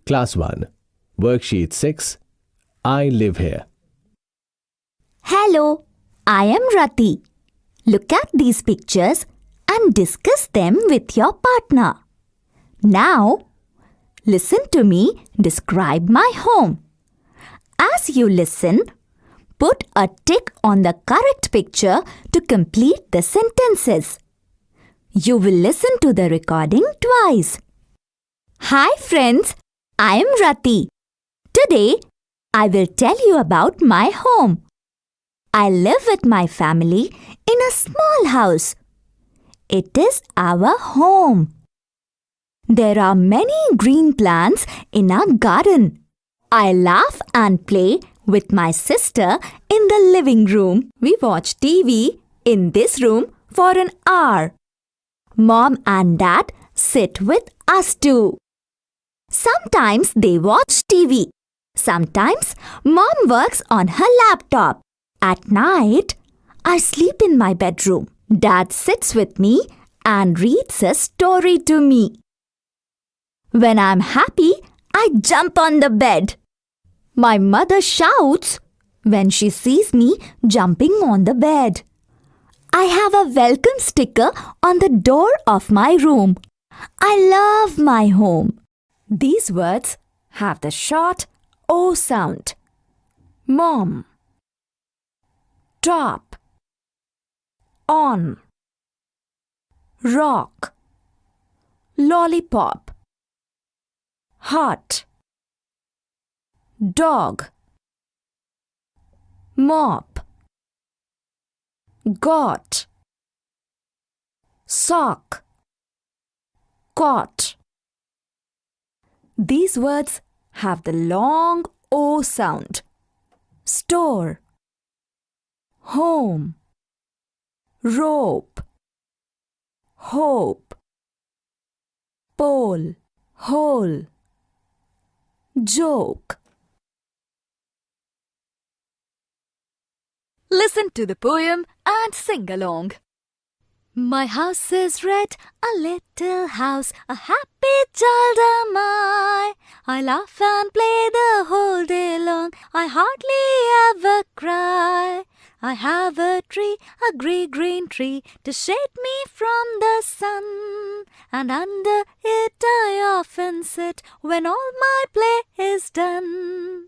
Class 1, Worksheet 6, I live here. Hello, I am Rati. Look at these pictures and discuss them with your partner. Now, listen to me describe my home. As you listen, put a tick on the correct picture to complete the sentences. You will listen to the recording twice. Hi friends, I am Rati. Today, I will tell you about my home. I live with my family in a small house. It is our home. There are many green plants in our garden. I laugh and play with my sister in the living room. We watch TV in this room for an hour. Mom and Dad sit with us too. Sometimes they watch TV. Sometimes Mom works on her laptop. At night, I sleep in my bedroom. Dad sits with me and reads a story to me. When I'm happy, I jump on the bed. My mother shouts when she sees me jumping on the bed. I have a welcome sticker on the door of my room. I love my home. These words have the short O sound. Mom, top, on, rock, lollipop, hot, dog, mop, got, sock, cot. These words have the long O sound. Store, home, rope, hope, pole, hole, joke. Listen to the poem and sing along. My house is red, a little house, a happy child am I. I laugh and play the whole day long, I hardly ever cry. I have a tree, a green tree, to shade me from the sun. And under it I often sit when all my play is done.